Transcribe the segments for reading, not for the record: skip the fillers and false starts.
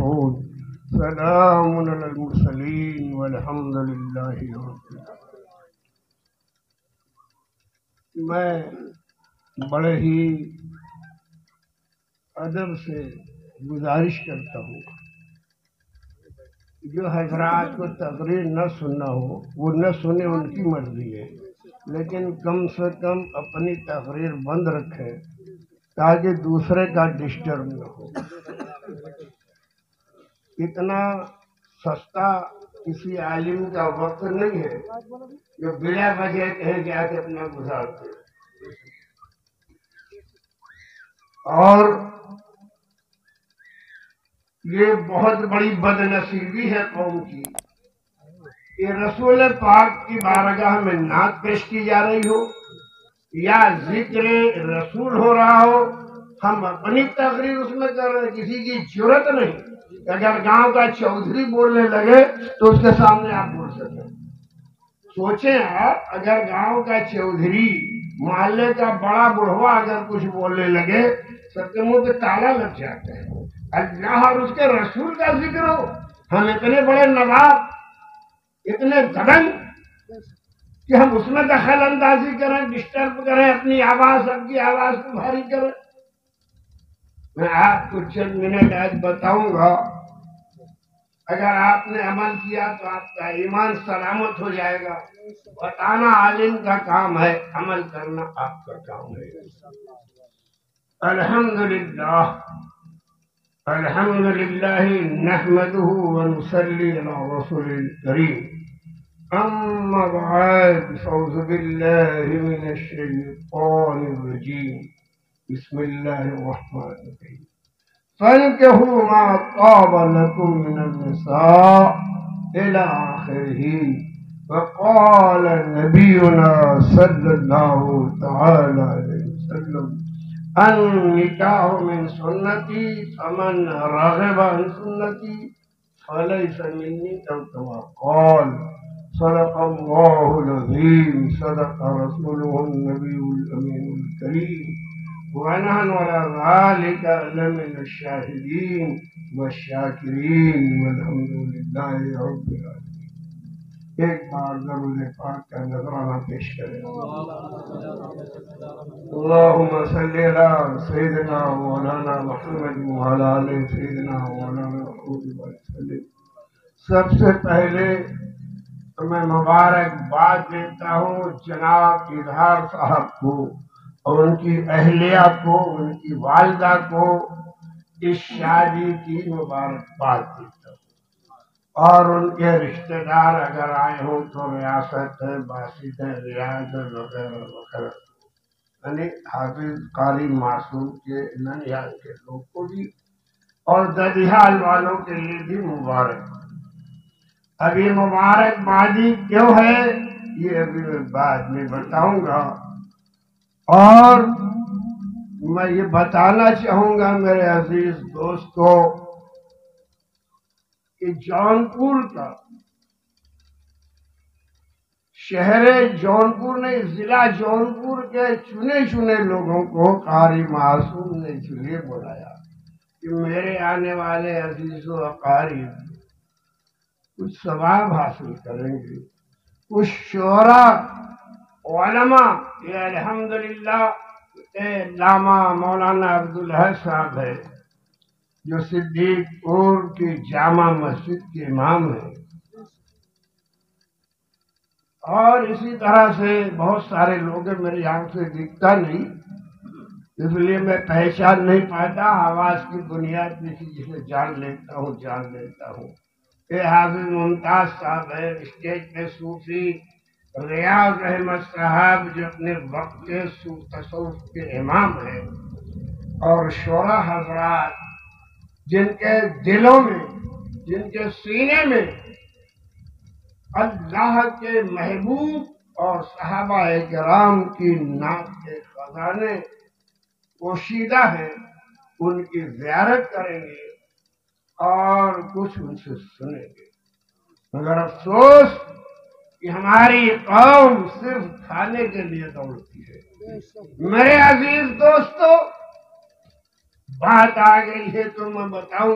يصفون سلام على المرسلين والحمد لله رب العالمين۔ میں بڑے ہی ادب سے گزارش کرتا ہوں جو حضرات کو تقریر نہ سننا ہو وہ نہ سنے، ان کی مرضی ہے، لیکن کم سے کم اپنی تقریر بند رکھے تاکہ دوسرے کا ڈسٹرب نہ ہو۔ اتنا سستا کسی عالم کا وقت نہیں ہے جو بلا وجہ کہیں جا کے اپنا گزارتے۔ اور یہ بہت بڑی بد نصیبی ہے قوم کی کہ رسول پاک کی بارگاہ میں نعت پیش کی جا رہی ہو یا ذکر رسول ہو رہا ہو، ہم اپنی تقریر اس میں کر رہے، کسی کی جرت نہیں۔ اگر گاؤں کا چودھری بولنے لگے تو اس کے سامنے آپ بول سکیں۔ سوچیں آپ، اگر گاؤں کا چودھری، محلے کا بڑا بڑھوا اگر کچھ بولنے لگے، سب کے منہ پہ تالا لگ جاتا ہے۔ اللہ اور اس کے رسول کا ذکر ہو، ہم اتنے بڑے نواب، اتنے دبنگ کہ ہم اس میں دخل اندازی کریں، ڈسٹرب کریں، اپنی آواز، سب کی آواز کو بھاری کریں۔ میں آپ کو چند منٹ آج بتاؤں گا، اگر آپ نے عمل کیا تو آپ کا ایمان سلامت ہو جائے گا۔ بتانا عالم کا کام ہے، عمل کرنا آپ کا کام ہے۔ الحمدللہ الحمدللہ نحمده ونصلي على رسول الكريم، اما بعد فاعوذ بالله من الشيطان الرجيم، بسم الله الرحمن الرحيم، فانكحوا ما طاب لكم من النساء الى آخره۔ وقال نبينا صلى الله تعالى عليه وسلم النکاح من سنتی فمن رغب عن سنتی فلیس منی او کما قال صدق اللہ العظیم، صدق رسوله النبی الامین الکریم، ونحن على ذلك لمن الشاهدين والشاکرین والحمد للہ رب العالمین۔ ایک بار درود پاک کا نذرانہ پیش کریں۔ اللهم صل على سيدنا مولانا محمد وعلى آل سيدنا مولانا محمد وسلم۔ سب سے پہلے تو میں مبارکباد دیتا ہوں جناب اظہار صاحب کو اور ان کی اہلیہ کو، ان کی والدہ کو اس شادی کی مبارکباد دیتا ہوں، اور ان کے رشتہ دار اگر آئے ہوں تو ریاست ہے، باسط ہے، ریاض وغیرہ وغیرہ، یعنی حافظ قاری معصوم کے ننیال کے لوگ کو بھی، اور ددیحال والوں کے لیے بھی مبارک۔ ابھی مبارکبادی کیوں ہے یہ ابھی میں بعد میں بتاؤں گا، اور میں یہ بتانا چاہوں گا میرے عزیز دوستو کہ جونپور کا، شہر جونپور نے، ضلع جونپور کے چنے چنے لوگوں کو قاری معصوم نے اس لیے بلایا کہ میرے آنے والے عزیز و اقارب کچھ ثواب حاصل کریں گے، کچھ شعراء علماء، یہ الحمدللہ علامہ مولانا عبدالحق صاحب ہے جو صدیق پور کی جامع مسجد کے امام ہیں، اور اسی طرح سے بہت سارے لوگ ہیں، میری آنکھ سے دکھتا نہیں اس لیے میں پہچان نہیں پاتا، آواز کی بنیاد پہ جسے جان لیتا ہوں جان لیتا ہوں۔ یہ حافظ ممتاز صاحب ہے، اسٹیج پہ صوفی ریاض احمد صاحب جو اپنے وقت کے تصوف کے امام ہیں، اور شعراء حضرات جن کے دلوں میں، جن کے سینے میں اللہ کے محبوب اور صحابہ کرام کی نعت کے خزانے پوشیدہ ہیں، ان کی زیارت کریں گے اور کچھ ان سے سنیں گے۔ مگر افسوس کہ ہماری قوم صرف کھانے کے لیے دوڑتی ہے۔ میرے عزیز دوستو، بات آ گئی ہے تو میں بتاؤں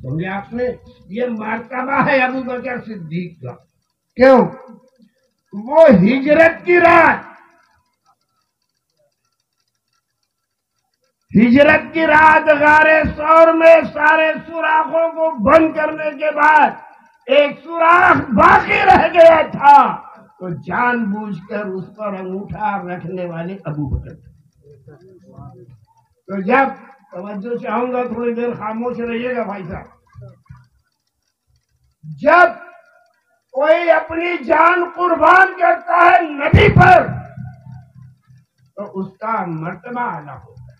سمجھے آپ نے؟ یہ مرتبہ ہے ابو بکر صدیق کا. کیوں؟ وہ ہجرت کی رات، ہجرت کی رات غار ثور میں سارے سوراخوں کو بند کرنے کے بعد ایک سوراخ باقی رہ گیا تھا، تو جان بوجھ کر اس پر انگوٹھا رکھنے والے ابو بکر. تو جب توجہ چاہوں گا، تھوڑی دیر خاموش رہیے گا بھائی صاحب. جب کوئی اپنی جان قربان کرتا ہے نبی پر تو اس کا مرتبہ اعلیٰ ہوتا ہے.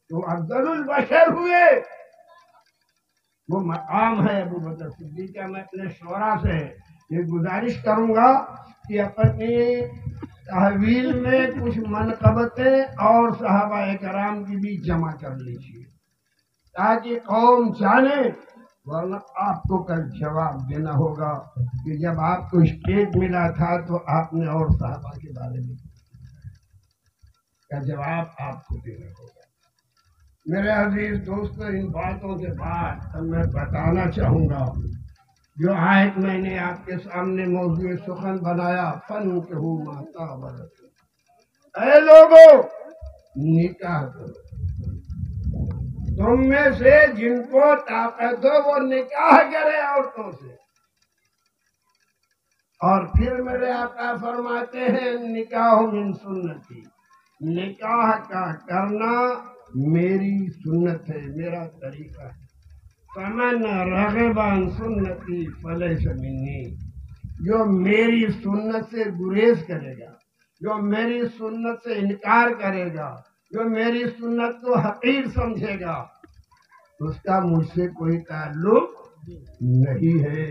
تو افضل البشر ہوئے، وہ مقام ہے ابو بکر صدیق کا. میں اپنے شعراء سے یہ گزارش کروں گا کہ اپنی تحویل میں کچھ منقبتیں اور صحابہ کرام کی بھی جمع کر لیجیے تاکہ قوم جانے، ورنہ آپ کو کل جواب دینا ہوگا کہ جب آپ کو اسٹیج ملا تھا تو آپ نے اور صحابہ کے بارے میں کا جواب آپ کو دینا ہوگا. میرے عزیز دوستو، ان باتوں کے بعد میں بتانا چاہوں گا جو آیت میں نے آپ کے سامنے موضوع سخن بنایا، فَانكِحُوا مَا طَابَ لَكُم. اے لوگوں، نکاح کرو. تم میں سے جن کو طاقت ہو وہ نکاح کرے عورتوں سے. اور پھر میرے آقا فرماتے ہیں نکاح من سنتی، نکاح کا کرنا میری سنت ہے، میرا طریقہ ہے. فمن رغب عن سنتی فلیس منی، جو میری سنت سے گریز کرے گا، جو میری سنت سے انکار کرے گا، جو میری سنت کو حقیر سمجھے گا، اس کا مجھ سے کوئی تعلق نہیں ہے.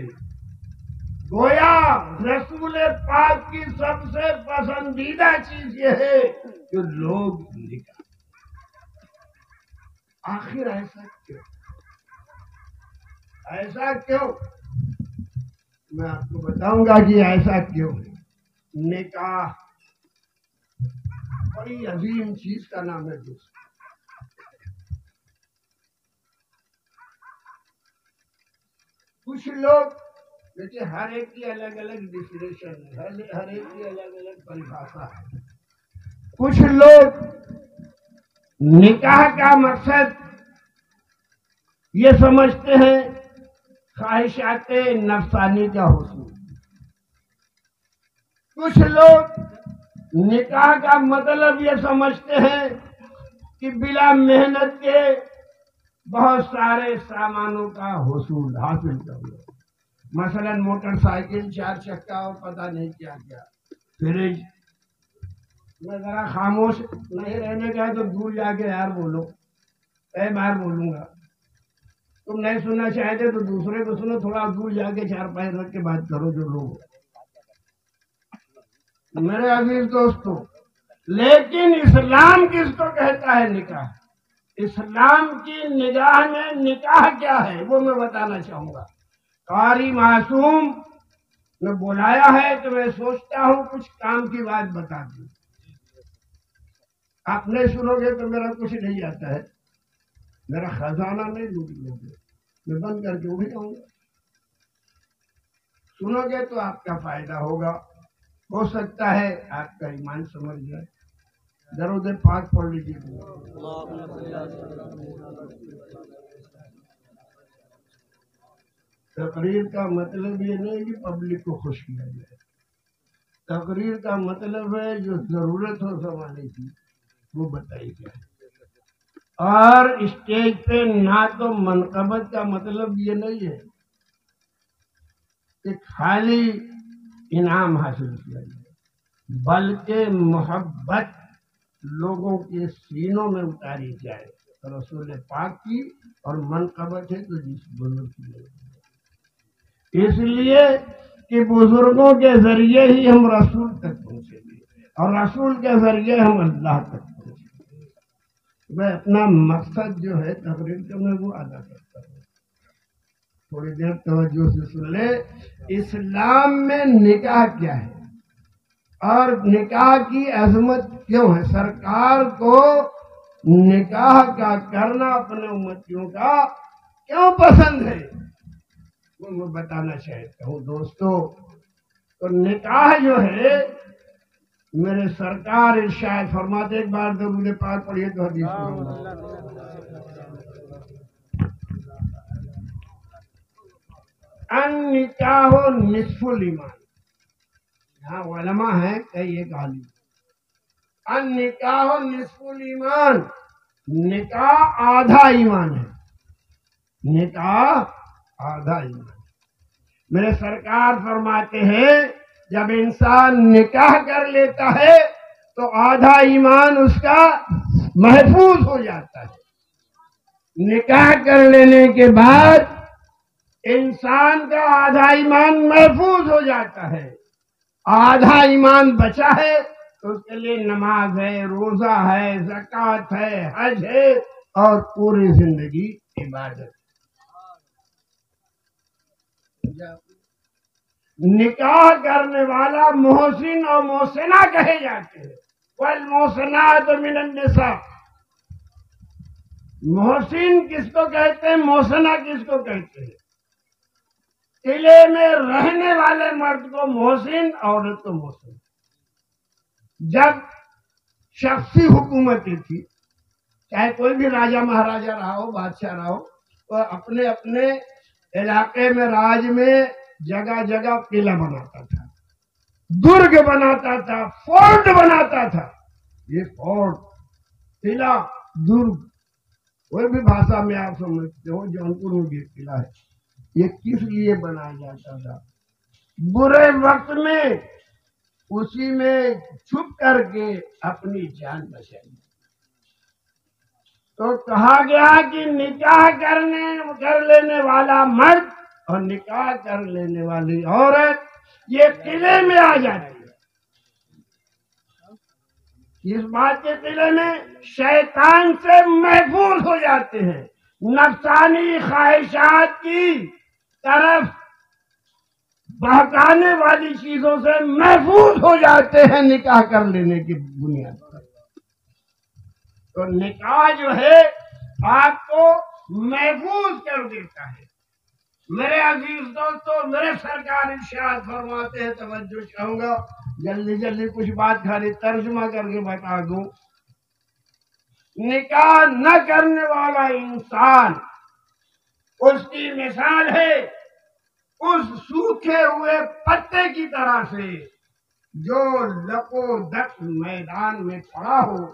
گویا رسول پاک کی سب سے پسندیدہ چیز یہ ہے کہ لوگ نکاح. آخر ایسا کیوں؟ ایسا کیوں؟ میں آپ کو بتاؤں گا کہ ایسا کیوں ہے. نکاح بڑی عظیم چیز کا نام ہے دوست. کچھ لوگ دیکھیے، ہر ایک کی الگ الگ ڈیفینیشن ہے، ہر ایک کی الگ الگ پریبھاشا ہے. کچھ لوگ نکاح کا مقصد یہ سمجھتے ہیں خواہشات نفسانی کا حصول. کچھ لوگ نکاح کا مطلب یہ سمجھتے ہیں کہ بلا محنت کے بہت سارے سامانوں کا حصول حاصل کرنا. مثلا موٹر سائیکل، 4 چکا اور پتہ نہیں کیا کیا، فریج. میں ذرا خاموش نہیں رہنے کا تو دور جا کے یار بولو، کئی بار بولوں گا. تم نہیں سننا چاہتے تو دوسرے کو سنو، تھوڑا دور جا کے 4 پیر رکھ کے بات کرو جو لوگ. میرے عزیز دوستو، لیکن اسلام کس کو کہتا ہے نکاح؟ اسلام کی نگاہ میں نکاح کیا ہے وہ میں بتانا چاہوں گا. قاری معصوم نے بلایا ہے تو میں سوچتا ہوں کچھ کام کی بات بتا دوں. آپ نہیں سنو گے تو میرا کچھ نہیں آتا ہے، میرا خزانہ نہیں لوٹ لو گے، میں بند کر کے اٹھ جاؤں گا. سنو گے تو آپ کا فائدہ ہوگا، ہو سکتا ہے آپ کا ایمان سمجھ جائے. درود پاک پڑھ لیجیے. تقریر کا مطلب یہ نہیں کہ پبلک کو خوش کیا جائے. تقریر کا مطلب ہے جو ضرورت ہو زمانے کی وہ بتائی جائے. اور اسٹیج پہ نہ تو منقبت کا مطلب یہ نہیں ہے کہ خالی انعام حاصل کیا جائے، بلکہ محبت لوگوں کے سینوں میں اتاری جائے. رسول پاک کی اور منقبت ہے تو جس بزرگ کی لوگ، اس لیے کہ بزرگوں کے ذریعے ہی ہم رسول تک پہنچیں گے اور رسول کے ذریعے ہم اللہ تک پہنچیں گے. میں اپنا مقصد جو ہے تقریر کا میں وہ ادا کرتا ہوں. تھوڑی دیر توجہ سے سن لے. اسلام میں نکاح کیا ہے اور نکاح کی عظمت کیوں ہے؟ سرکار کو نکاح کا کرنا اپنے امتیوں کا کیوں پسند ہے وہ میں بتانا چاہتا ہوں دوستو. تو نکاح جو ہے میرے سرکار ارشاد فرماتے، ایک بار درود پاک پڑھیے تو حدیث النکاح نصف الایمان. یہاں علماء ہیں کئی ایک عالم. النکاح نصف الایمان، نکاح آدھا ایمان ہے. نکاح آدھا ایمان. میرے سرکار فرماتے ہیں جب انسان نکاح کر لیتا ہے تو آدھا ایمان اس کا محفوظ ہو جاتا ہے. نکاح کر لینے کے بعد انسان کا آدھا ایمان محفوظ ہو جاتا ہے. آدھا ایمان بچا ہے تو اس کے لیے نماز ہے، روزہ ہے، زکوٰۃ ہے، حج ہے اور پوری زندگی عبادت. نکاح کرنے والا محسن اور محسنہ کہے جاتے ہیں. والمحسنات من النساء. محسن کس کو کہتے ہیں، محسنہ کس کو کہتے ہیں؟ قلعے میں رہنے والے مرد کو محسن، عورت کو محسن. جب شخصی حکومتیں تھی، چاہے کوئی بھی راجہ مہاراجہ رہا ہو، بادشاہ رہا ہو، تو اپنے اپنے علاقے میں راج میں جگہ جگہ قلعہ بناتا تھا، درگ بناتا تھا، فورٹ بناتا تھا. یہ فورٹ، قلعہ، درگ، کوئی بھی بھاشا میں آپ سمجھتے ہو، جونپور میں بھی قلعہ ہے. یہ کس لیے بنایا جاتا تھا؟ برے وقت میں اسی میں چھپ کر کے اپنی جان بچائی. تو کہا گیا کہ نکاح کر لینے والا مرد اور نکاح کر لینے والی عورت یہ قلعے میں آ جاتی ہے. اس بات کے قلعے میں شیطان سے محفوظ ہو جاتے ہیں، نفسانی خواہشات کی طرف بہکانے والی چیزوں سے محفوظ ہو جاتے ہیں نکاح کر لینے کی بنیاد پر. تو نکاح جو ہے آپ کو محفوظ کر دیتا ہے. میرے عزیز دوستو، میرے سرکار ارشاد فرماتے ہیں، توجہ چاہوں گا، جلدی جلدی کچھ بات خالی ترجمہ کر کے بتا دوں. نکاح نہ کرنے والا انسان اس کی مثال ہے اس سوکھے ہوئے پتے کی طرح سے جو لکو دک میدان میں پڑا ہو.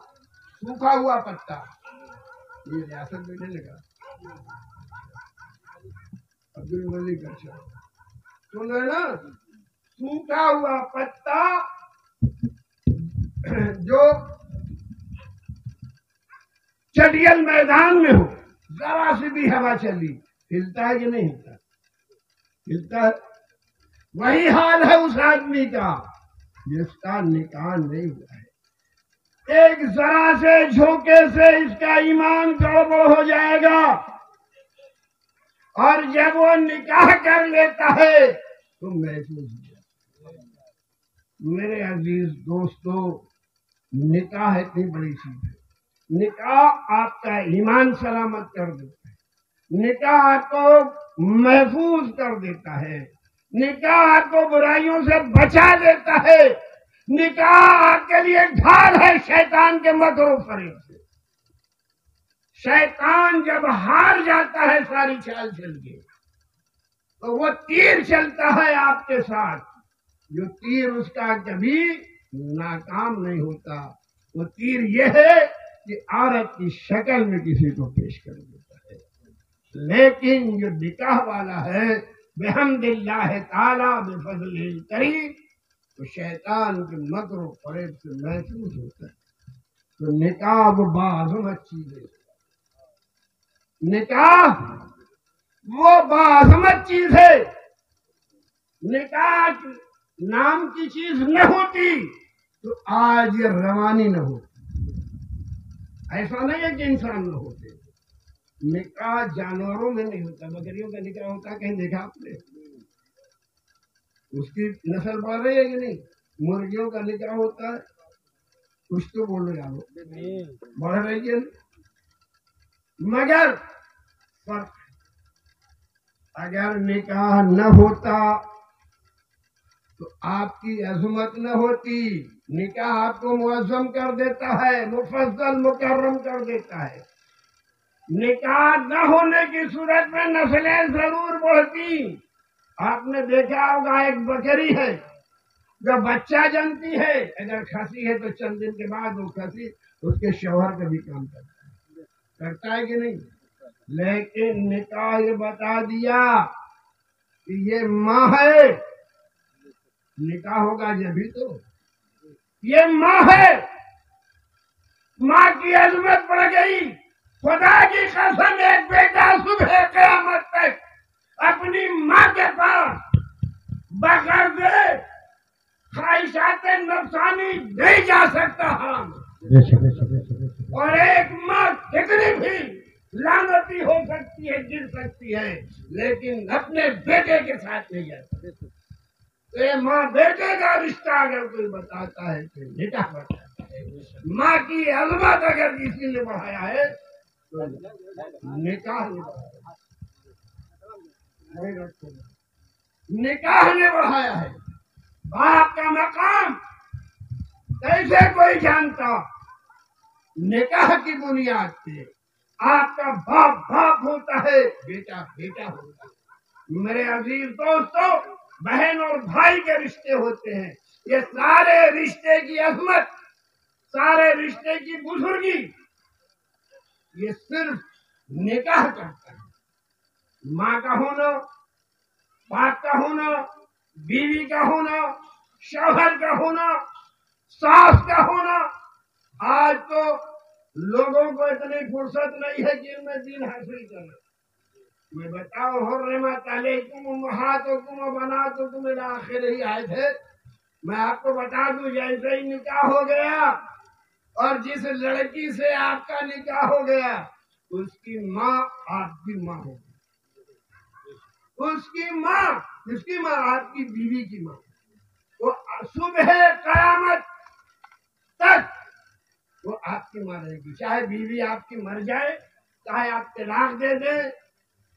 سوکھا ہوا پتا، یہ ریاست میں نہیں لگا عبد الملک. اچھا سن رہے نا، سوکھا ہوا پتا جو چٹیل میدان میں ہو، ذرا سی بھی ہوا چلی ہلتا ہے کہ نہیں ہلتا؟ ہلتا ہے. وہی حال ہے اس آدمی کا جس کا نکاح نہیں ہوا ہے. ایک ذرا سے جھونکے سے اس کا ایمان گڑبڑ ہو جائے گا، اور جب وہ نکاح کر لیتا ہے تو محفوظ ہو جاتا ہے. میرے عزیز دوستو، نکاح اتنی بڑی چیز ہے. نکاح آپ کا ایمان سلامت کر دیتا ہے. نکاح آپ کو محفوظ کر دیتا ہے. نکاح آپ کو برائیوں سے بچا دیتا ہے. نکاح آپ کے لیے ڈھال ہے شیطان کے مکر و فریب سے. شیطان جب ہار جاتا ہے ساری چال چل کے تو وہ تیر چلتا ہے آپ کے ساتھ، جو تیر اس کا کبھی ناکام نہیں ہوتا. وہ تیر یہ ہے کہ عورت کی شکل میں کسی کو پیش کر دیتا ہے. لیکن جو نکاح والا ہے بحمد اللہ تعالی بفضل کریم، تو شیطان کے مکر و فریب سے محفوظ ہوتا ہے. تو نکاح وہ باعظمت چیز ہے. نکاح وہ باعظمت چیز ہے. نکاح نام کی چیز نہ ہوتی تو آج یہ روانی نہ ہوتی. ایسا نہیں ہے کہ انسان نہ ہوتے. نکاح جانوروں میں نہیں ہوتا. بکریوں کا نکاح ہوتا ہے، کہیں دیکھا آپ نے؟ اس کی نسل بڑھ رہی ہے کہ نہیں؟ مرغیوں کا نکاح ہوتا ہے، کچھ تو بول رہے آپ، بڑھ رہی ہے. مگر فرق اگر نکاح نہ ہوتا تو آپ کی عظمت نہ ہوتی. نکاح آپ کو معظم کر دیتا ہے، مفضل مکرم کر دیتا ہے. نکاح نہ ہونے کی صورت میں نسلیں ضرور بڑھتی. آپ نے دیکھا ہوگا ایک بکری ہے جو بچہ جنتی ہے، اگر کھسی ہے تو چند دن کے بعد وہ کھسی اس کے شوہر کا بھی کام کرتا ہے کہ نہیں. لیکن نکاح یہ بتا دیا کہ یہ ماں ہے، نکاح ہوگا جبھی تو. یہ ماں ہے، ماں کی عظمت بڑھ گئی. خدا کی قسم ایک بیٹا صبح قیامت تک اپنی ماں کے پاس بغرض خواہشات نفسانی نہیں جا سکتا. اور ایک ماں کتنی بھی لعنتی ہو سکتی ہے، گر سکتی ہے، لیکن اپنے بیٹے کے ساتھ نہیں جا سکتی. ماں بیٹے کا رشتہ اگر کوئی بتاتا ہے تو نکاح بتاتا ہے. ماں کی عظمت اگر کسی نے بڑھایا ہے تو نکاح نے بڑھایا ہے. نکاح نے بڑھایا ہے. باپ کا مقام کیسے کوئی جانتا؟ نکاح کی بنیاد پہ آپ کا باپ باپ ہوتا ہے، بیٹا بیٹا ہوتا ہے. میرے عزیز دوستو، بہن اور بھائی کے رشتے ہوتے ہیں. یہ سارے رشتے کی عظمت، سارے رشتے کی بزرگی یہ صرف نکاح کرتا ہے. ماں کا ہونا، باپ کا ہونا، بیوی کا ہونا، شوہر کا ہونا، ساس کا ہونا. آج تو لوگوں کو اتنی فرصت نہیں ہے کہ ان میں دین حاصل کرنا. میں بتاؤ، حرمت علیکم امہاتکم وبناتکم الی آخر ہی آئے تھے. میں آپ کو بتا دوں، جیسے ہی نکاح ہو گیا اور جس لڑکی سے آپ کا نکاح ہو گیا اس کی ماں آپ کی ماں ہوگی. اس کی ماں، جس کی ماں آپ کی بیوی کی ماں، وہ صبح قیامت تک وہ آپ کی ماں رہے گی. چاہے بیوی آپ کی مر جائے، چاہے آپ طلاق دے دیں،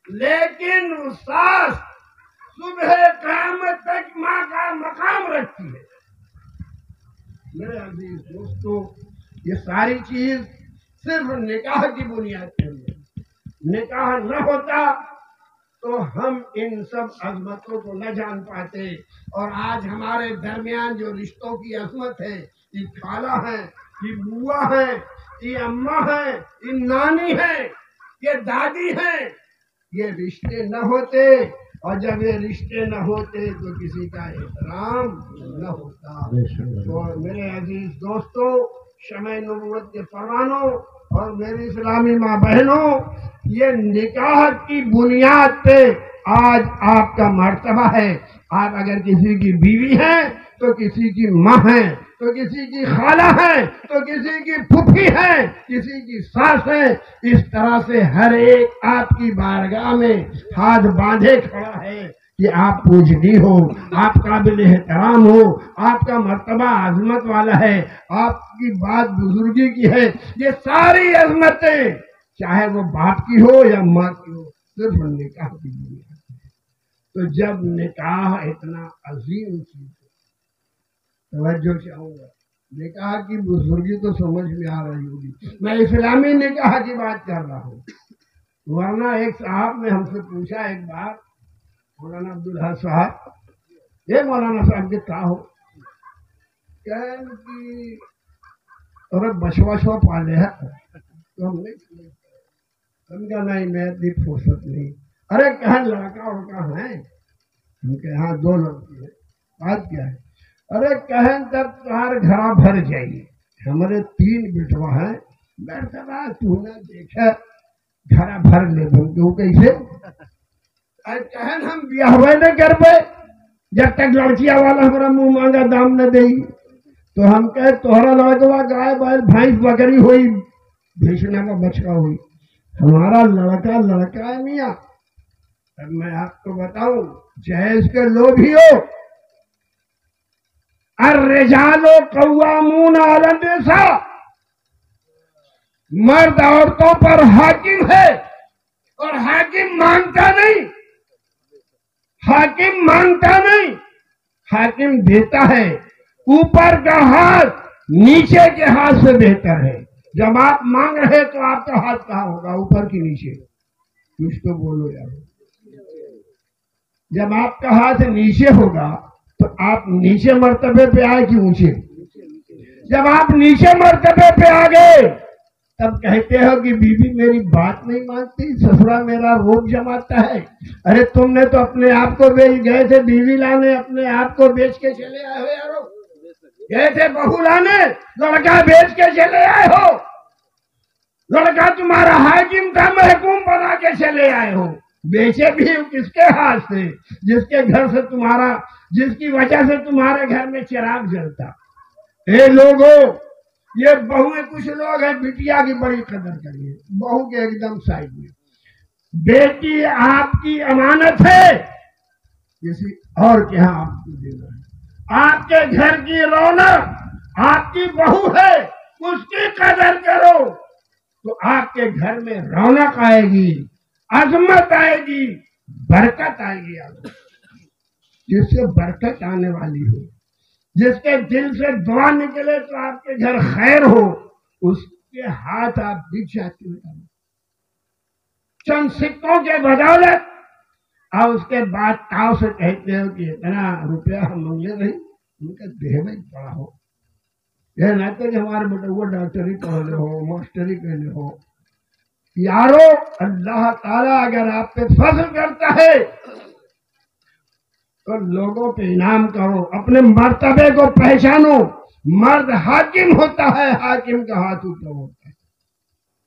لیکن ساس صبح قیامت تک ماں کا مقام رکھتی ہے. میرے عزیز دوستو، یہ ساری چیز صرف نکاح کی بنیاد پر ہے. نکاح نہ ہوتا تو ہم ان سب عظمتوں کو نہ جان پاتے. اور آج ہمارے درمیان جو رشتوں کی عظمت ہے، یہ خالہ ہے، یہ بوا ہے، یہ اماں ہے، یہ نانی ہے، یہ دادی ہے. یہ رشتے نہ ہوتے، اور جب یہ رشتے نہ ہوتے تو کسی کا احترام نہ ہوتا. تو میرے عزیز دوستو، شمع نبوت کے پروانوں اور میری اسلامی ماں بہنوں، یہ نکاح کی بنیاد پہ آج آپ کا مرتبہ ہے. آپ اگر کسی کی بیوی ہیں تو کسی کی ماں ہیں، تو کسی کی خالہ ہے، تو کسی کی پھوپھی ہے، کسی کی ساس ہے. اس طرح سے ہر ایک آپ کی بارگاہ میں ہاتھ باندھے کھڑا ہے کہ آپ پوجنی ہو، آپ قابل احترام ہو، آپ کا مرتبہ عظمت والا ہے، آپ کی بات بزرگی کی ہے. یہ ساری عظمتیں چاہے وہ باپ کی ہو یا ماں کی ہو، صرف نکاح کی بنیاد ہے. تو جب نکاح اتنا عظیم چیز ہے، توجہ چاہوں گا، نکاح کی بزرگی تو سمجھ میں آ رہی ہوگی. میں اسلامی نکاح کی بات کر رہا ہوں. ورنہ ایک صاحب نے ہم سے پوچھا ایک بار، مولانا عبدالحق صاحب، یہ مولانا صاحب کے کیا ہو، کہیں کہ ارے بچوا شوا پالے ہے. تو ہم نہیں کہا نہیں، میں اتنی فرصت نہیں. ارے کہیں لڑکا وڑکا ہے؟ ہم کہ ہاں 2 لڑکی ہے. بات کیا ہے؟ ارے کہیں جب تمہارے گھر بھر جائیے، ہمارے 3 بیٹوا ہیں. مرتبہ تو نہ دیکھا گھر بھر لے بن کیسے؟ کہیں ہم بیاہ ہوئے نہ کر پائے جب تک لڑکیاں والا ہمارا منہ مانگا دام نہ دے. تو ہم کہے تمہارا لڑکا گائے بیل بھینس بکری ہوئی، بھیشنا کا بچہ ہوئی، ہمارا لڑکا لڑکا ہے میاں. اب میں آپ کو بتاؤں، جہیز کے لوگ ہی ہو، الرجال قوامون علی النساء، مرد عورتوں پر حاکم ہے، اور حاکم مانگتا نہیں. حاکم مانگتا نہیں، حاکم دیتا ہے. اوپر کا ہاتھ نیچے کے ہاتھ سے بہتر ہے. جب آپ مانگ رہے تو آپ کا ہاتھ کہاں ہوگا؟ اوپر کی نیچے؟ کچھ تو بولو یار. جب آپ کا ہاتھ نیچے ہوگا تو آپ نیچے مرتبے پہ آئے کہ اونچے؟ جب آپ نیچے مرتبے پہ آ گئے تب کہتے ہو کہ بیوی میری بات نہیں مانتی، سسرا میرا روب جماتا ہے. ارے تم نے تو اپنے آپ کو بیچ گئے تھے بیوی لانے، اپنے آپ کو بیچ کے چلے آئے ہو یارو. گئے تھے بہو لانے، لڑکا بیچ کے چلے آئے ہو. لڑکا تمہارا حاکم تھا، محکوم بنا کے چلے آئے ہو. بیچے بھی کس کے ہاتھ سے؟ جس کے گھر سے تمہارا، جس کی وجہ سے تمہارے گھر میں چراغ جلتا. اے لوگوں، یہ بہو کچھ لوگ ہیں بٹیا کی بڑی قدر کریے، بہو کے ایک دم سائڈ میں. بیٹی آپ کی امانت ہے، کسی اور کے ہاں آپ کو دینا ہے. آپ کے گھر کی رونق آپ کی بہو ہے، اس کی قدر کرو تو آپ کے گھر میں رونق آئے گی، عظمت آئے گی، برکت آئے گی. جس سے برکت آنے والی ہو، جس کے دل سے دعا نکلے تو آپ کے گھر خیر ہو، اس کے ہاتھ آپ دکھ جاتے ہو. چند سکوں کے بدولت اور اس کے بعد تاؤ سے کہتے ہو کہ اتنا روپیہ ہم منگے نہیں، ان کا دیہ میں پڑا ہو. یہ نہ تو کہ ہمارے بیٹے وہ ڈاکٹری پڑھے ہو، ماسٹری کرنے ہو. یارو اللہ تعالیٰ اگر آپ پہ فضل کرتا ہے تو لوگوں پہ انعام کرو، اپنے مرتبے کو پہچانو. مرد حاکم ہوتا ہے، حاکم کا ہاتھ اوپر ہوتا ہے.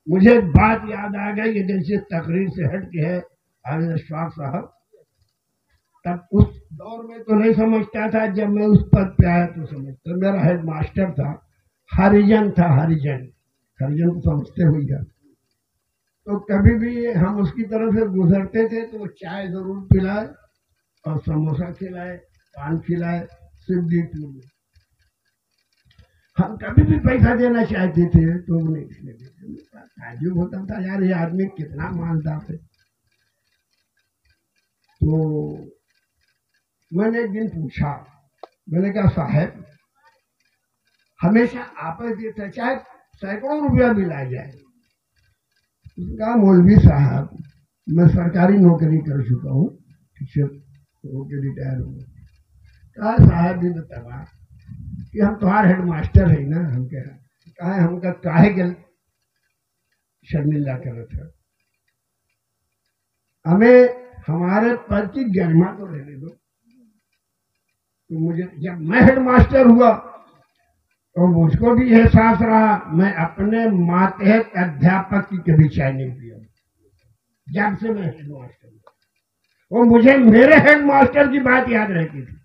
مجھے ایک بات یاد آ گئی کہ جیسے تقریر سے ہٹ کے ہے حافظ اشفاق صاحب، تب اس دور میں تو نہیں سمجھتا تھا، جب میں اس پد پہ آیا تو سمجھتا. میرا ہیڈ ماسٹر تھا، ہریجن تھا. ہریجن کو سمجھتے ہوئی گا. تو کبھی بھی ہم اس کی طرف سے گزرتے تھے تو وہ چائے ضرور پلائے اور سموسا کھلائے، پان کھلائے، سبزی ٹور. ہم کبھی بھی پیسہ دینا چاہتے تھے تو وہ نہیں دیتے. تعجب ہوتا تھا یار یہ آدمی کتنا مالدار ہے. تو میں نے ایک دن پوچھا، میں نے کہا صاحب ہمیشہ آپس دیتا چاہے سینکڑوں روپیہ بھی لا جائے. اس نے کہا مولوی صاحب میں سرکاری نوکری کر چکا ہوں، ٹیچر ہو کے ریٹائر ہوں. کہا صاحب بھی بتا کہ ہم تمہارے ہیڈ ماسٹر ہیں نا. ہم کہا ہم کا کاہے کے شرمندہ کر تھا، ہمیں ہمارے پد کی گرما تو رہنے دو. تو مجھے جب میں ہیڈ ماسٹر ہوا تو مجھ کو بھی احساس رہا میں اپنے ماتحت ادھیاپک کی کبھی چائے نہیں پیا جب سے میں ہیڈ ماسٹر ہوا. وہ مجھے میرے ہیڈ ماسٹر کی بات یاد رہتی تھی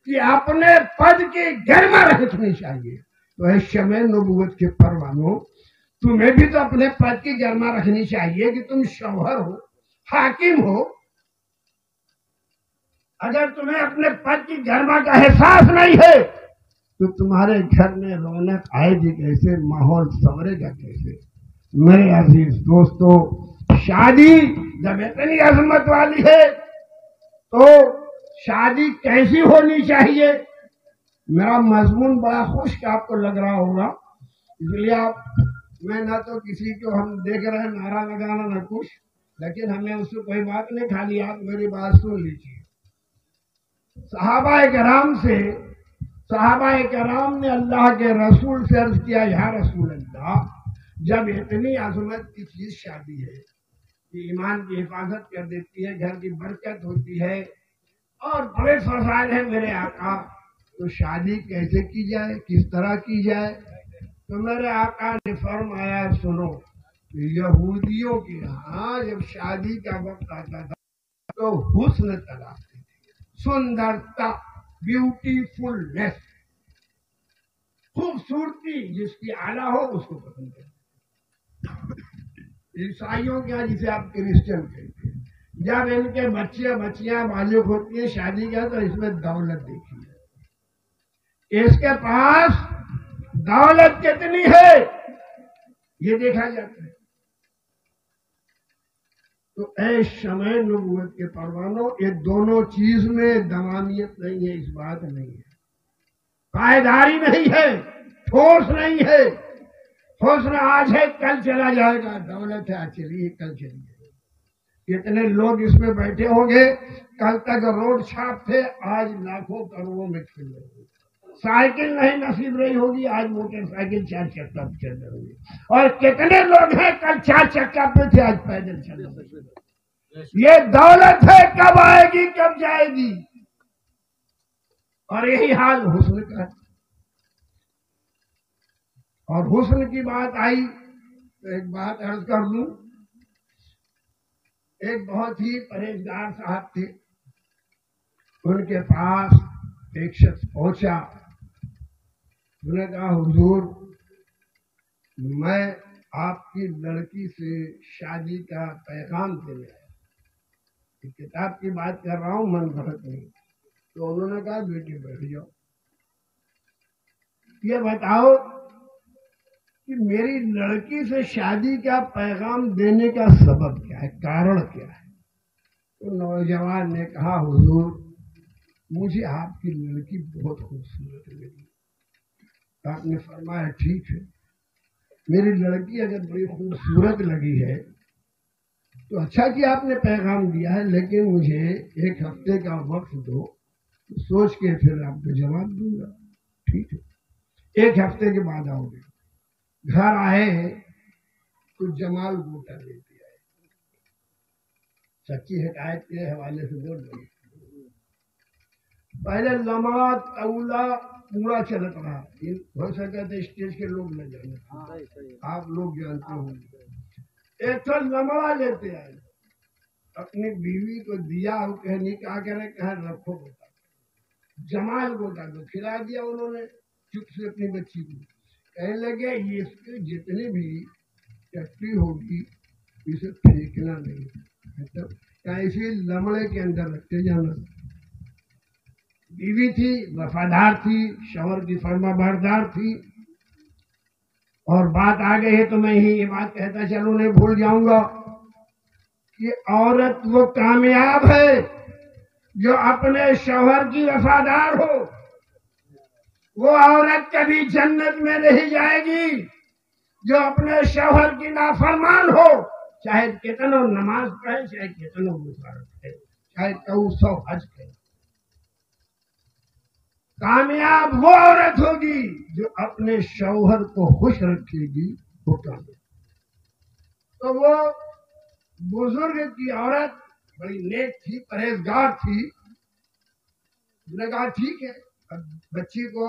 کہ اپنے پد کی گرما رکھنی چاہیے. تو اے شمع نبوت کے پروانوں، تمہیں بھی تو اپنے پد کی گرما رکھنی چاہیے کہ تم شوہر ہو، حاکم ہو. اگر تمہیں اپنے پد کی گرما کا احساس نہیں ہے تو تمہارے گھر میں رونق آئے گی کیسے، ماحول سنورے گا کیسے؟ میرے عزیز دوستو، شادی جب اتنی عظمت والی ہے تو شادی کیسی ہونی چاہیے؟ میرا مضمون بڑا خشک آپ کو لگ رہا ہوگا، اس لیے میں نہ تو کسی کو ہم دیکھ رہے ہیں نعرہ لگانا نہ کچھ، لیکن ہمیں اس سے کوئی بات نہیں، خالی آپ میری بات سن لیجیے. صحابہ کرام نے اللہ کے رسول سے عرض کیا یا رسول اللہ، جب اتنی عظمت کی چیز شادی ہے کہ ایمان کی حفاظت کر دیتی ہے، گھر کی برکت ہوتی ہے اور بڑے فضائل ہیں میرے آقا، تو شادی کیسے کی جائے، کس طرح کی جائے؟ تو میرے آقا نے فرمایا سنو، یہودیوں کے ہاں جب شادی کا وقت آتا تھا تو حسن تلاش، سندرتا، بیوٹیفلنس، خوبصورتی جس کی اعلیٰ ہو اس کو پسند کرتے. عیسائیوں کیا جسے آپ کرسچن کہتے ہیں، جب ان کے بچے بچیاں بالغ ہوتی ہیں شادی کا تو اس میں دولت دیکھی ہے، اس کے پاس دولت کتنی ہے یہ دیکھا جاتا ہے. تو اے شمع نبوت کے پروانوں، یہ دونوں چیز میں دوانیت نہیں ہے، اس بات نہیں ہے، پائیداری نہیں ہے، ٹھوس نہیں ہے۔ حسن آج ہے کل چلا جائے گا، دولت ہے آج چلی ہے کل چلی جائے گی۔ کتنے لوگ اس میں بیٹھے ہوں گے، کل تک روڈ چھاپ تھے، آج لاکھوں کروڑوں میں کھل رہے ہوں گے۔ سائیکل نہیں نصیب رہی ہوگی، آج موٹر سائیکل 4 چکا پہ چل رہے ہوں گے۔ اور کتنے لوگ ہیں کل 4 چکا پہ تھے، آج پیدل چل رہے ہوں گے۔ یہ دولت ہے، کب آئے گی کب جائے گی، اور یہی حال حسن کا ہے۔ اور حسن کی بات آئی تو ایک بات عرض کر دوں، ایک بہت ہی پرہیزگار صاحب تھے، ان کے پاس ایک شخص پہنچا، انہوں نے کہا حضور میں آپ کی لڑکی سے شادی کا پیغام دینے آیا، کتاب کی بات کر رہا ہوں، من گھڑت نہیں۔ تو انہوں نے کہا بیٹی بیٹھ جاؤ، یہ بتاؤ کہ میری لڑکی سے شادی کا پیغام دینے کا سبب کیا ہے، کارن کیا ہے؟ تو نوجوان نے کہا حضور مجھے آپ کی لڑکی بہت خوبصورت لگی۔ آپ نے فرمایا ٹھیک ہے، میری لڑکی اگر بڑی خوبصورت لگی ہے تو اچھا کہ آپ نے پیغام دیا ہے، لیکن مجھے 1 ہفتے کا وقت دو، سوچ کے پھر آپ کو جواب دوں گا۔ ٹھیک ہے، 1 ہفتے کے بعد آؤ گے۔ گھر آئے تو جمال گوٹا لیتے آئے، سچی حکایت کے حوالے سے بول رہی۔ پہلے لمڑا تولا پورا چلت رہا، ہو سکتا تھا اسٹیج کے لوگ نہ جانے، آپ لوگ جانتے ہوں گے۔ ایک تو لمڑا لیتے آئے، اپنی بیوی کو دیا، کہنے کہا کرے کہاں رکھو گوٹا، جمال گوٹا کو کھلا دیا انہوں نے چپ سے اپنی بچی کو۔ کہنے لگے یہ اس کے جتنے بھی چٹی ہوگی اسے پھینکنا نہیں، مطلب اسی لمڑے کے اندر رکھتے جانا۔ بیوی تھی، وفادار تھی، شوہر کی فرما بردار تھی، اور بات آ گئی ہے تو میں ہی یہ بات کہتا چلوں، نہیں بھول جاؤں گا کہ عورت وہ کامیاب ہے جو اپنے شوہر کی وفادار ہو، وہ عورت کبھی جنت میں نہیں جائے گی جو اپنے شوہر کی نافرمان ہو، چاہے کتنا نماز پڑھے، چاہے کتنا مبارک ہے، چاہے 100 حج کرے۔ کامیاب وہ عورت ہوگی جو اپنے شوہر کو خوش رکھے گی، وہ کامیاب۔ تو وہ بزرگ کی عورت بڑی نیک تھی، پرہیزگار تھی، اس نے کہا ٹھیک ہے، اب بچی کو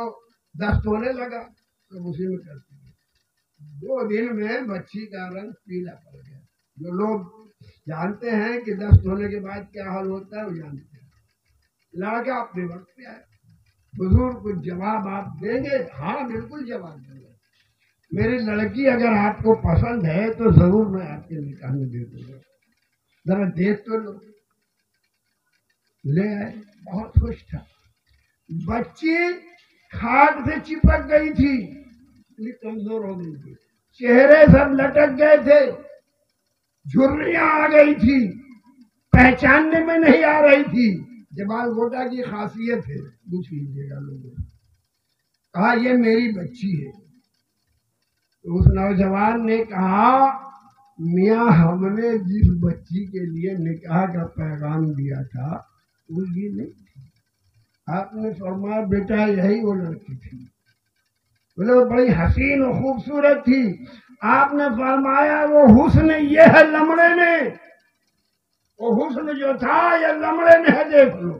دست ہونے لگا تو اسی میں کرتی ہے۔ 2 دن میں بچی کا رنگ پیلا پڑ گیا۔ جو لوگ جانتے ہیں کہ دست ہونے کے بعد کیا حال ہوتا ہے وہ جانتے ہیں۔ لڑکا اپنے وقت پہ آئے، حضور کچھ جواب آپ دیں گے؟ ہاں بالکل جواب دیں گے، میری لڑکی اگر آپ کو پسند ہے تو ضرور میں آپ کے نکاح میں دے دوں گا، ذرا دیکھ تو لو۔ لے آئے، بہت خوش تھا۔ بچی کھاٹ سے چپک گئی تھی، کمزور ہو گئی تھی، چہرے سب لٹک گئے تھے، جھریاں آ گئی تھی، پہچاننے میں نہیں آ رہی تھی۔ جمال گوٹا کی خاصیت ہے، پوچھ لیجیے گا لوگوں سے، کہا یہ میری بچی ہے۔ تو اس نوجوان نے کہا میاں ہم نے جس بچی کے لیے نکاح کا پیغام دیا تھا وہ یہ نہیں تھی۔ آپ نے فرمایا بیٹا یہی وہ لڑکی تھی، بولے وہ بڑی حسین و خوبصورت تھی۔ آپ نے فرمایا وہ حسن یہ ہے لمڑے میں، وہ حسن جو تھا یہ لمڑے میں ہے، دیکھ لو۔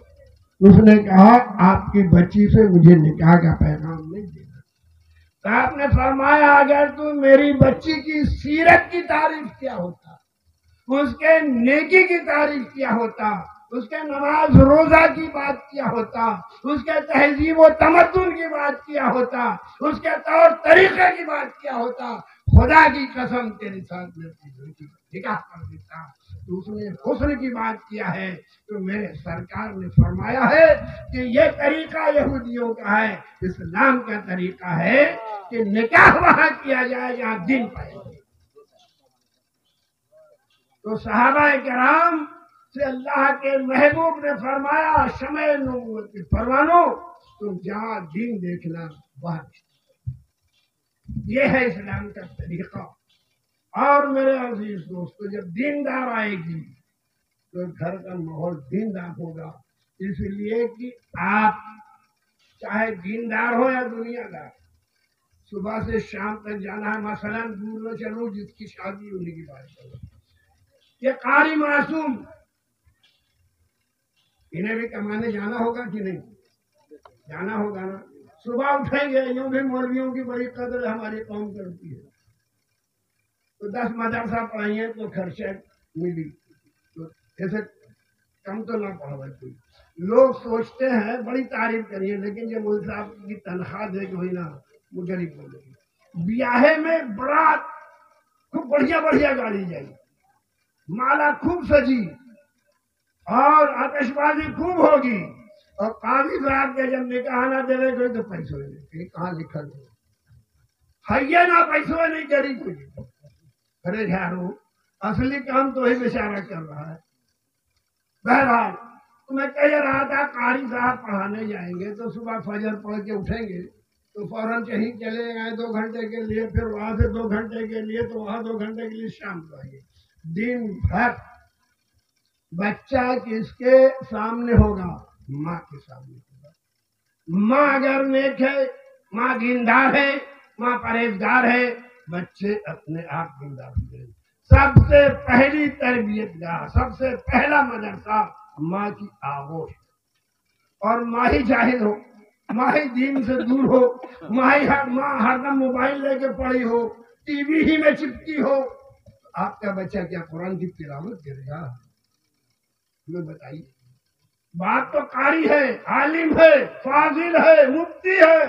اس نے کہا آپ کی بچی سے مجھے نکاح کا پیغام نہیں دینا۔ تو آپ نے فرمایا اگر تو میری بچی کی سیرت کی تعریف کیا ہوتا، اس کے نیکی کی تعریف کیا ہوتا، اس کے نماز روزہ کی بات کیا ہوتا، اس کے تہذیب و تمدن کی بات کیا ہوتا، اس کے طور طریقے کی بات کیا ہوتا، خدا کی قسم تیرے ساتھ میں نکاح کر دیتا۔ تو اس نے حسن کی بات کیا ہے، تو میرے سرکار نے فرمایا ہے کہ یہ طریقہ یہودیوں کا ہے، اسلام کا طریقہ ہے کہ نکاح وہاں کیا جائے جہاں دین پائے۔ تو صحابہ کرام سے اللہ کے محبوب نے فرمایا شمع نبوت کے پروانو تم جہاں دین دیکھنا وہاں یہ ہے اسلام کا طریقہ۔ اور میرے عزیز دوستو جب دیندار آئے گی تو گھر کا ماحول دیندار ہوگا، اس لیے کہ آپ چاہے دیندار ہو یا دنیا دار، صبح سے شام تک جانا ہے، مثلا دور نہ چلو جس کی شادی ہونے کی بات کرو، یہ قاری معصوم انہیں بھی کمانے جانا ہوگا کہ نہیں جانا ہوگا نا، صبح اٹھیں گے، یوں بھی مولویوں کی بڑی قدر ہماری قوم کرتی ہے، تو 10 مدرسہ پڑھائیے تو خرچہ ملی، تو ایسے کم تو نہ پڑھا کوئی۔ لوگ سوچتے ہیں بڑی تعریف کریے، لیکن یہ مول صاحب کی تنخواہ دے کے ہوئی نا مجھے نہیں بولے، بیاہے میں برات خوب بڑھیا بڑھیا گاڑی جائے، مالا خوب سجی اور آتش بازی خوب ہوگی، اور قاضی صاحب کے جب نکاح نہ دے رہے تو پیسوں نہیں، کہاں لکھا ہے نہ پیسوں نہیں کری کوئی۔ ارے یارو اصلی کام تو ہی بیچارہ کر رہا ہے۔ بہرحال تو میں کہہ رہا تھا قاری صاحب پڑھانے جائیں گے تو صبح فجر پڑھ کے اٹھیں گے تو فوراً کہیں چلے گئے 2 گھنٹے کے لیے، پھر وہاں سے 2 گھنٹے کے لیے، تو وہاں 2 گھنٹے کے لیے شام کو آئیں گے۔ دن بھر بچہ کس کے سامنے ہوگا؟ ماں کے سامنے ہوگا۔ ماں اگر نیک ہے، ماں دیندار ہے، ماں پرہیزگار ہے، بچے اپنے آپ دیندار ہو جائیں۔ سب سے پہلی تربیت گاہ، سب سے پہلا مدرسہ ماں کی آغوش، اور ماں ہی جاہل ہو، ماں ہی دین سے دور ہو، ماں ہر دم موبائل لے کے پڑی ہو، ٹی وی ہی میں چپکی ہو، آپ کا بچہ کیا قرآن کی تلاوت کرے گا؟ ہمیں بتائیے۔ بات تو قاری ہے، عالم ہے، فاضل ہے، مفتی ہے،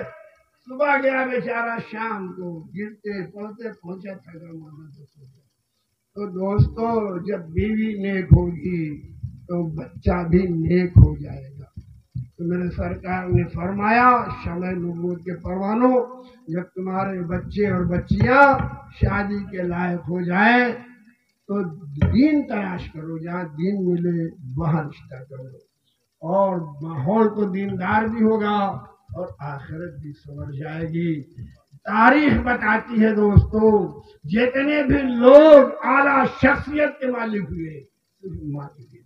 صبح گیا بیچارہ شام کو گرتے پڑھتے پہنچا تھا گھر۔ تو دوستو جب بیوی نیک ہوگی تو بچہ بھی نیک ہو جائے گا۔ تو میرے سرکار نے فرمایا شمع نبوت کے پروانوں جب تمہارے بچے اور بچیاں شادی کے لائق ہو جائیں تو دین تلاش کرو، جہاں دین ملے وہاں رشتہ کرو، اور ماحول تو دیندار بھی ہوگا اور آخرت بھی سنور جائے گی۔ تاریخ بتاتی ہے دوستو جتنے بھی لوگ اعلیٰ شخصیت کے مالک ہوئے صرف ماں کے لیے۔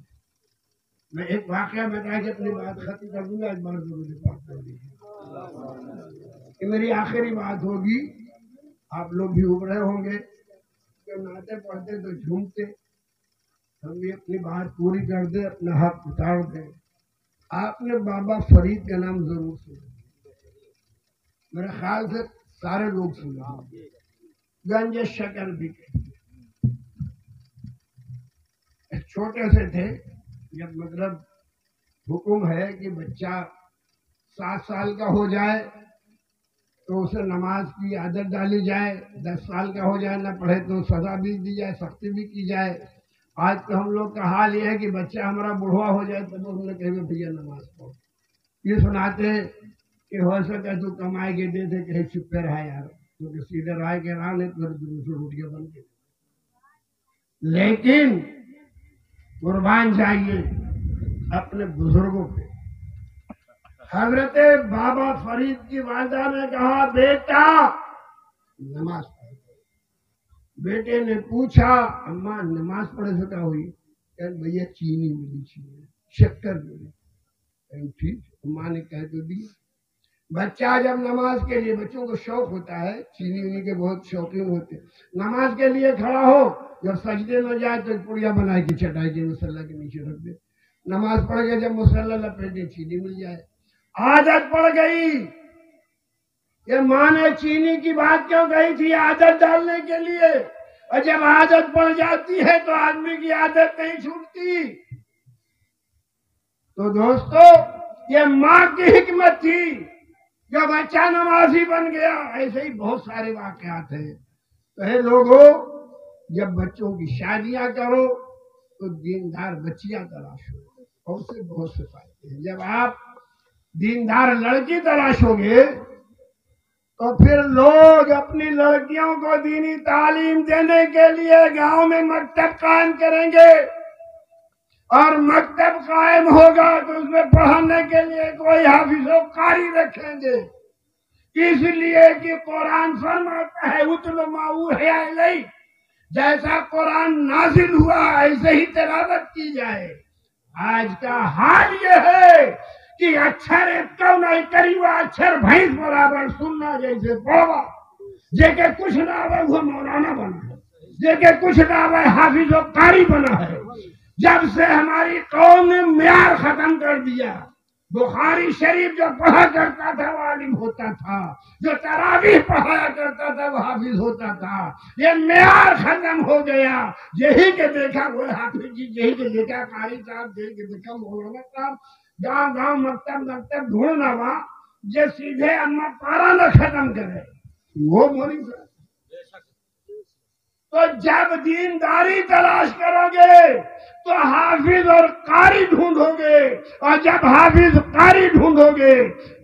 میں ایک واقعہ بتا کے اپنی بات ختم کر دوں گا، ایک بار ضرور بات کر دیجیے، یہ میری آخری بات ہوگی۔ آپ لوگ بھی ابھرے ہوں گے، جو نعتیں پڑھتے تو جھومتے، ہم بھی اپنی بات پوری کر دیں، اپنا حق اتار دیں۔ آپ نے بابا فرید کا نام ضرور سنا، میرے خیال سے سارے لوگ سنا، گنج شکر بھی چھوٹے سے تھے جب مطلب حکم ہے کہ بچہ 7 سال کا ہو جائے تو اسے نماز کی عادت ڈالی جائے، 10 سال کا ہو جائے نہ پڑھے تو سزا بھی دی جائے، سختی بھی کی جائے۔ آج تو ہم لوگ کا حال یہ ہے کہ بچہ ہمارا بڑھوا ہو جائے تو ہم نے کہیں بھیا نماز پڑھو، یہ سناتے کہ ہو سکے تو کمائے کے دے دے کہیں چھپے رہا یار، کیونکہ سیدھے رائے کے راہ نہیں تو دوسری روٹیاں بن کے۔ لیکن قربان جائیے اپنے بزرگوں پہ۔ حضرت بابا فرید کی والدہ نے کہا بیٹا نماز پڑھ، بیٹے نے پوچھا اماں نماز پڑھے سے کیا ہوئی؟ کہ بھیا چینی ملی، چینی شکر ملی، ٹھیک اماں نے کہہ تو دی۔ بچہ جب نماز کے لیے، بچوں کو شوق ہوتا ہے، چینی وینی کے بہت شوقین ہوتے ہیں، نماز کے لیے کھڑا ہو جب سجدے میں جائے تو پڑیا بنائے کی چٹائی کے مصلی کے نیچے رکھ دے، نماز پڑھ کے جب مصلی لپیٹے چینی مل جائے۔ عادت پڑ گئی، یہ ماں نے چینی کی بات کیوں کہی تھی؟ عادت ڈالنے کے لیے، اور جب عادت پڑ جاتی ہے تو آدمی کی عادت نہیں چھوٹتی۔ تو دوستو یہ ماں کی حکمت تھی، جو بچہ نمازی بن گیا۔ ایسے ہی بہت سارے واقعات ہیں۔ تو اے لوگوں جب بچوں کی شادیاں کرو تو دیندار بچیاں تلاشو، اور اس سے بہت سے فائدے ہیں۔ جب آپ دیندار لڑکی تلاشو گے تو پھر لوگ اپنی لڑکیوں کو دینی تعلیم دینے کے لیے گاؤں میں مکتب قائم کریں گے، اور مکتب قائم ہوگا تو اس میں پڑھانے کے لیے کوئی حافظ و قاری رکھیں گے، اس لیے کہ قرآن فرماتا ہے اتل ما اوحی الیک، جیسا قرآن نازل ہوا ایسے ہی تلاوت کی جائے۔ آج کا حال یہ ہے کہ اچھر کون کری ہوا اچھر بھینس برابر سننا جیسے پڑھوا، جے کہ کچھ نہ آئے وہ مولانا بنا ہے، جے کہ کچھ نہ آئے حافظ و قاری بنا ہے۔ جب سے ہماری قوم نے معیار ختم کر دیا، بخاری شریف جو پڑھا کرتا تھا وہ عالم ہوتا تھا، جو تراویح پڑھایا کرتا تھا وہ حافظ ہوتا تھا، یہ معیار ختم ہو گیا۔ یہی کہ دیکھا وہ حافظ جی، یہی کہ دیکھا قاری صاحب، یہی کہ دیکھا مولانا صاحب، گاؤں گاؤں مکتب ڈھونڈنا ہوا، جو سیدھے اما پارا نہ ختم کرے وہ مولی صاحب۔ تو جب دینداری تلاش کرو گے تو حافظ اور قاری ڈھونڈو گے، اور جب حافظ قاری ڈھونڈو گے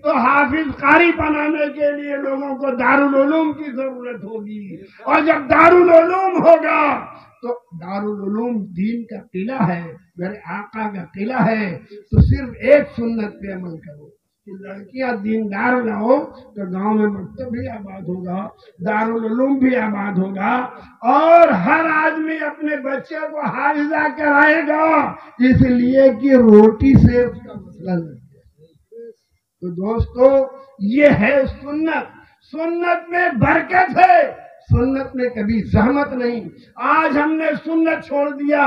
تو حافظ قاری بنانے کے لیے لوگوں کو دارالعلوم کی ضرورت ہوگی، اور جب دارالعلوم ہوگا تو دارالعلوم دین کا قلعہ ہے، میرے آقا کا قلعہ ہے۔ تو صرف ایک سنت پہ عمل کرو کہ لڑکیاں دیندار لاؤ تو گاؤں میں مکتب بھی آباد ہوگا، دارالعلوم بھی آباد ہوگا، اور ہر آدمی اپنے بچے کو حافظہ کرائے گا، اس لیے کہ روٹی سے اس کا مسئلہ نہیں ہے۔ تو دوستو یہ ہے سنت، سنت میں برکت ہے، سنت میں کبھی زحمت نہیں۔ آج ہم نے سنت چھوڑ دیا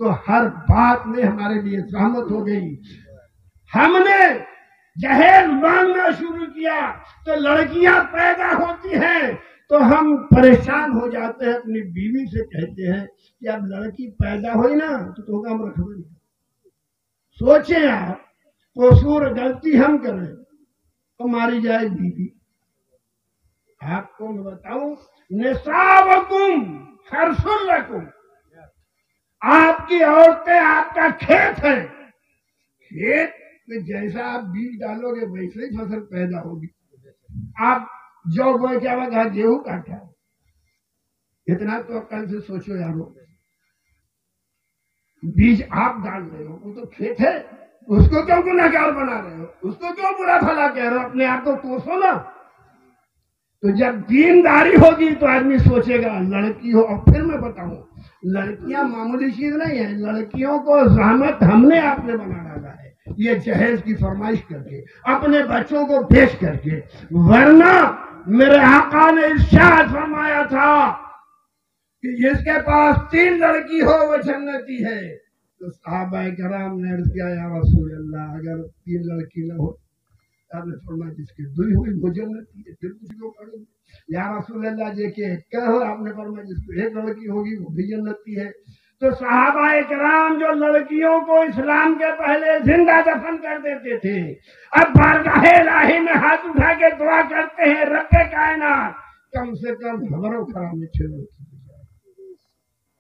تو ہر بات میں ہمارے لیے زحمت ہو گئی۔ ہم نے جہیز مانگنا شروع کیا تو لڑکیاں پیدا ہوتی ہیں تو ہم پریشان ہو جاتے ہیں، اپنی بیوی سے کہتے ہیں کہ اب لڑکی پیدا ہوئی نا تو ہم رکھ دیں۔ سوچیں آپ، قصور غلطی ہم کریں تو ماری جائے بیوی۔ آپ کو میں بتاؤں، نساؤکم حرث لکم، آپ کی عورتیں آپ کا کھیت ہے، کھیت میں جیسا آپ بیج ڈالو گے ویسے ہی فصل پیدا ہوگی۔ آپ جو بوئے کیا وقت گیہوں کاٹا، اتنا تو عقل سے سوچو یارو، بیج آپ ڈال رہے ہو، وہ تو کھیت ہے، اس کو کیوں گنہگار بنا رہے ہو، اس کو کیوں برا بھلا کہہ رہے ہو، اپنے آپ کو کوسو نا۔ تو جب دینداری ہوگی تو آدمی سوچے گا لڑکی ہو۔ اور پھر میں بتاؤں، لڑکیاں معمولی چیز نہیں ہے، لڑکیوں کو زحمت ہم نے آپ نے بنا ڈالا ہے، یہ جہیز کی فرمائش کر کے، اپنے بچوں کو پیش کر کے، ورنہ میرے آقا نے ارشاد فرمایا تھا کہ جس کے پاس 3 لڑکی ہو وہ جنتی ہے۔ تو صحابہ کرام نے عرض کیا یا رسول اللہ اگر 3 لڑکی نہ ہو؟ آپ نے فرمایا جس کی 2 ہوئی وہ جنتی ہے، پھر کچھ لوگ پڑھیں گے یا رسول اللہ جی کہ کہو، آپ نے فرمایا جس کو 1 لڑکی ہوگی وہ بھی جنتی ہے۔ تو صحابہ کرام جو لڑکیوں کو اسلام کے پہلے زندہ دفن کر دیتے تھے، اب بارگاہ الہی میں ہاتھ اٹھا کے دعا کرتے ہیں رب کائنات کم سے کم ہماروں خراب میں چھوڑ۔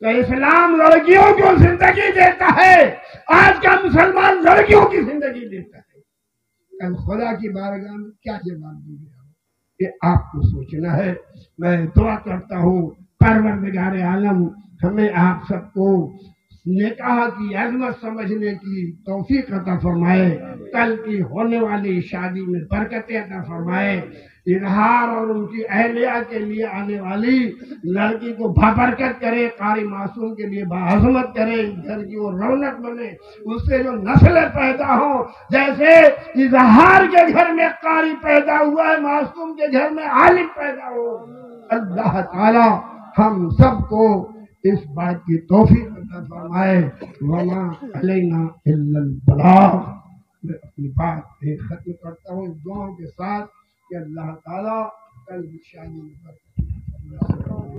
تو اسلام لڑکیوں کو زندگی دیتا ہے، آج کا مسلمان لڑکیوں کی زندگی دیتا ہے۔ کل خدا کی بارگاہ میں کیا جواب دوں گا، یہ آپ کو سوچنا ہے۔ میں دعا کرتا ہوں پروردگار عالم ہمیں آپ سب کو نکاح کی عظمت سمجھنے کی توفیق عطا فرمائے، کل کی ہونے والی شادی میں برکتیں عطا فرمائے، اظہار اور ان کی اہلیہ کے لیے آنے والی لڑکی کو بابرکت کرے، قاری معصوم کے لیے باعظمت کرے، گھر کی وہ رونق بنے، اس سے جو نسلیں پیدا ہوں، جیسے اظہار کے گھر میں قاری پیدا ہوا ہے، معصوم کے گھر میں عالم پیدا ہو۔ اللہ تعالی ہم سب کو اس بات کی توفیق عطا فرمائے۔ وما علینا الا البلاغ۔ میں اپنی بات ختم کرتا ہوں اس دعاؤں کے ساتھ کہ اللہ تعالیٰ کل کی شادی میں برکت